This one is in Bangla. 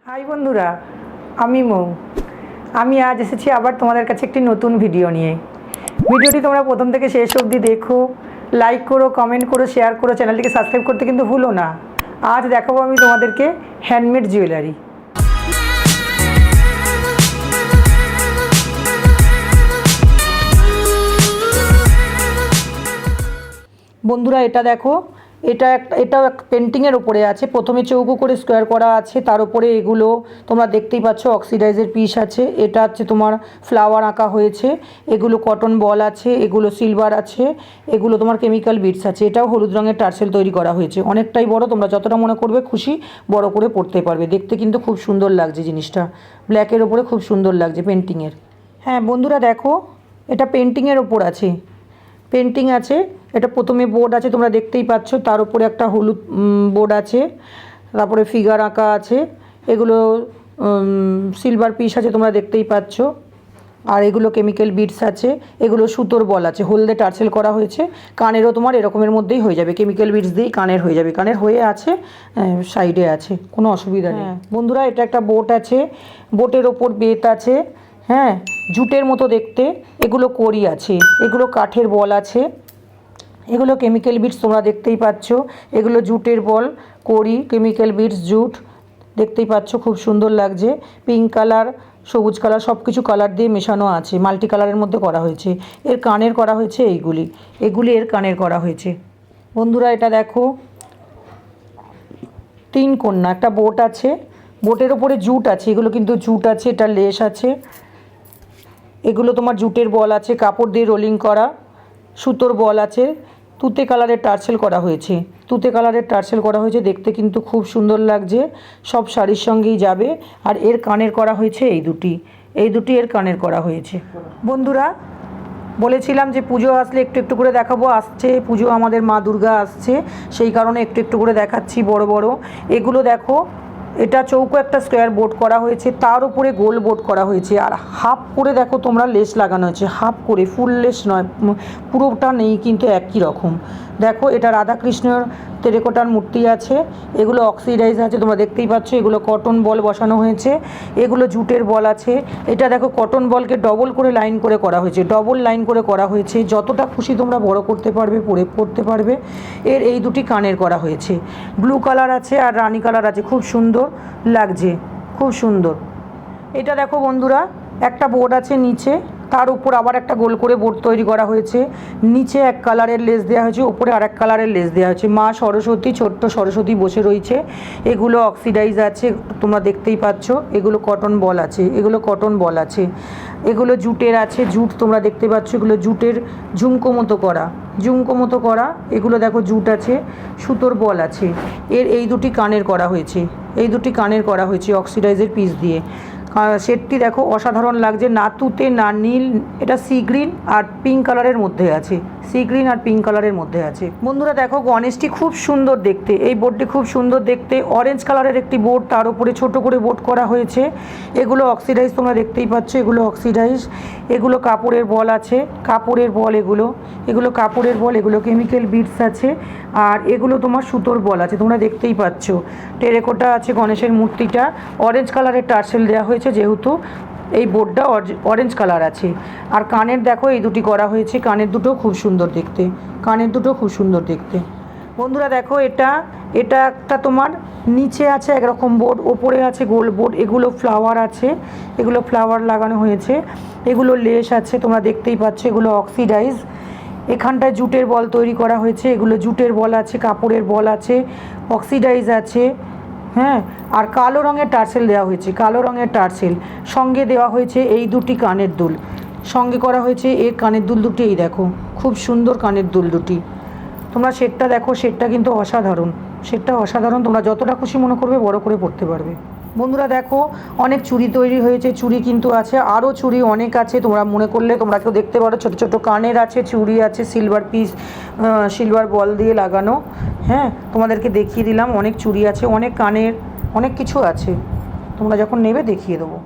হাই বন্ধুরা, আমি মৌ। আমি আজ এসেছি আবার তোমাদের কাছে একটি নতুন ভিডিও নিয়ে। ভিডিওটি তোমরা প্রথম থেকে শেষ অবধি দেখো, লাইক করো, কমেন্ট করো, শেয়ার করো, চ্যানেলটিকে সাবস্ক্রাইব করতে কিন্তু ভুলো না। আজ দেখাবো আমি তোমাদেরকে হ্যান্ডমেড জুয়েলারি। বন্ধুরা এটা দেখো, এটাও এক পেন্টিংয়ের ওপরে আছে। প্রথমে চৌকো করে স্কোয়ার করা আছে, তার উপরে এগুলো তোমরা দেখতেই পাচ্ছ অক্সিডাইজের পিস আছে। এটা হচ্ছে তোমার ফ্লাওয়ার আঁকা হয়েছে। এগুলো কটন বল আছে, এগুলো সিলভার আছে, এগুলো তোমার কেমিক্যাল বিটস আছে। এটাও হলুদ রঙের টার্সেল তৈরি করা হয়েছে, অনেকটাই বড়। তোমরা যতটা মনে করবে খুশি বড় করে পড়তে পারবে। দেখতে কিন্তু খুব সুন্দর লাগছে জিনিসটা, ব্ল্যাকের ওপরে খুব সুন্দর লাগছে পেন্টিংয়ের। হ্যাঁ বন্ধুরা দেখো, এটা পেন্টিংয়ের ওপর আছে, পেন্টিং আছে। এটা প্রথমে বোর্ড আছে, তোমরা দেখতেই পাচ্ছ, তার উপরে একটা হলুদ বোর্ড আছে, তারপরে ফিগার আঁকা আছে। এগুলো সিলভার পিস আছে, তোমরা দেখতেই পাচ্ছ। আর এগুলো কেমিক্যাল বিটস আছে, এগুলো সুতোর বল আছে, হলদে টার্সেল করা হয়েছে। কানেরও তোমার এরকমের মধ্যেই হয়ে যাবে, কেমিক্যাল বিটস দিয়েই কানের হয়ে যাবে। কানের হয়ে আছে, সাইডে আছে, কোনো অসুবিধা নেই। বন্ধুরা এটা একটা বোট আছে, বোটের ওপর বেত আছে, হ্যাঁ, জুটের মতো দেখতে। এগুলো কড়ি আছে, এগুলো কাঠের বল আছে, এগুলো কেমিক্যাল বিটস তোমরা দেখতেই পাচ্ছ। এগুলো জুটের বল, কড়ি, কেমিক্যাল বিটস, জুট, দেখতেই পাচ্ছ খুব সুন্দর লাগছে। পিঙ্ক কালার, সবুজ কালার, সব কিছু কালার দিয়ে মেশানো আছে, মাল্টি কালারের মধ্যে করা হয়েছে। এর কানের করা হয়েছে এগুলি এর কানের করা হয়েছে। বন্ধুরা এটা দেখো, তিন কন্যা, একটা বোট আছে, বোটের ওপরে জুট আছে, এগুলো কিন্তু জুট আছে, এটা লেস আছে। এগুলো তোমার জুটের বল আছে, কাপড় দিয়ে রোলিং করা, সুতোর বল আছে। তুতে কালারের টার্সেল করা হয়েছে, তুতে কালারের টার্সেল করা হয়েছে, দেখতে কিন্তু খুব সুন্দর লাগছে। সব শাড়ির সঙ্গেই যাবে। আর এর কানের করা হয়েছে এই দুটি এর কানের করা হয়েছে। বন্ধুরা বলেছিলাম যে পুজো আসলে একটু একটু করে দেখাবো। আসছে পুজো, আমাদের মা দুর্গা আসছে, সেই কারণে একটু একটু করে দেখাচ্ছি বড় বড়। এগুলো দেখো, এটা চৌকো একটা স্কোয়ার বোর্ড করা হয়েছে, তার উপরে গোল বোর্ড করা হয়েছে। আর হাফ করে দেখো তোমরা লেস লাগানো হয়েছে, হাফ করে, ফুল লেস নয়, পুরোটা নেই কিন্তু একই রকম। দেখো এটা রাধাকৃষ্ণর টেরাকোটার মূর্তি আছে, এগুলো অক্সিডাইজ আছে, তোমরা দেখতেই পাচ্ছ। এগুলো কটন বল বসানো হয়েছে, এগুলো জুটের বল আছে। এটা দেখো কটন বলকে ডবল করে লাইন করে করা হয়েছে, ডবল লাইন করে করা হয়েছে। যতটা খুশি তোমরা বড় করতে পারবে, পরতে পারবে। এর এই দুটি কানের করা হয়েছে, ব্লু কালার আছে আর রানি কালার আছে, খুব সুন্দর লাগছে, খুব সুন্দর। এটা দেখো বন্ধুরা, একটা বোর্ড আছে নিচে, তার উপর আবার একটা গোল করে বোর্ড তৈরি করা হয়েছে। নিচে এক কালারের লেস দেওয়া হয়েছে, ওপরে আর এক কালারের লেস দেওয়া হয়েছে। মা সরস্বতী, ছোট্ট সরস্বতী বসে রয়েছে। এগুলো অক্সিডাইজ আছে, তোমরা দেখতেই পাচ্ছ। এগুলো কটন বল আছে, এগুলো কটন বল আছে। এগুলো জুটের আছে, জুট তোমরা দেখতে পাচ্ছ। এগুলো জুটের ঝুমকো মতো করা, এগুলো দেখো জুট আছে, সুতোর বল আছে। এর এই দুটি কানের করা হয়েছে, অক্সিডাইজের পিস দিয়ে। সেটটি দেখো অসাধারণ লাগছে, না তুতে না নীল, এটা সি গ্রিন আর পিঙ্ক কালারের মধ্যে আছে, বন্ধুরা দেখো গণেশটি খুব সুন্দর দেখতে, এই বোর্ডটি খুব সুন্দর দেখতে। অরেঞ্জ কালারের একটি বোর্ড, তার উপরে ছোট করে বোর্ড করা হয়েছে। এগুলো অক্সিডাইজ, তোমরা দেখতেই পাচ্ছ, এগুলো অক্সিডাইজ। এগুলো কাপড়ের বল আছে, এগুলো কাপড়ের বল, এগুলো কেমিক্যাল বিটস আছে। আর এগুলো তোমার সুতোর বল আছে, তোমরা দেখতেই পাচ্ছ। টেরাকোটা আছে গণেশের মূর্তিটা, অরেঞ্জ কালারের টার্সেল দেওয়া হয়েছে, যেহেতু এই বোর্ডটা অরেঞ্জ কালার আছে। আর কানের দেখো এই দুটি করা হয়েছে, কানের দুটো খুব সুন্দর দেখতে। বন্ধুরা দেখো, এটা একটা তোমার নিচে আছে একরকম বোর্ড, ওপরে আছে গোল বোর্ড। এগুলো ফ্লাওয়ার আছে, এগুলো ফ্লাওয়ার লাগানো হয়েছে। এগুলো লেস আছে, তোমরা দেখতেই পাচ্ছ। এগুলো অক্সিডাইজ। এখানটায় জুটের বল তৈরি করা হয়েছে, এগুলো জুটের বল আছে, কাপড়ের বল আছে, অক্সিডাইজ আছে, হ্যাঁ। আর কালো রঙের টার্সেল দেওয়া হয়েছে, সঙ্গে দেওয়া হয়েছে এই দুটি কানের দুল, সঙ্গে করা হয়েছে। এই কানের দুল দুটি এই দেখো, খুব সুন্দর কানের দুল দুটি। তোমরা সেটটা দেখো, সেটটা কিন্তু অসাধারণ। তোমরা যতটা খুশি মনে করবে বড় করে পড়তে পারবে। বন্ধুরা দেখো, অনেক চুড়ি তৈরি হয়েছে, চুড়ি কিন্তু আছে, আরও চুড়ি অনেক আছে। তোমরা মনে করলে তোমরা কেউ দেখতে পারো, ছোটো ছোটো কানের আছে, চুড়ি আছে, সিলভার পিস, সিলভার বল দিয়ে লাগানো। হ্যাঁ, তোমাদেরকে দেখিয়ে দিলাম, অনেক চুড়ি আছে, অনেক কানের, অনেক কিছু আছে। তোমরা যখন নেবে দেখিয়ে দেবো।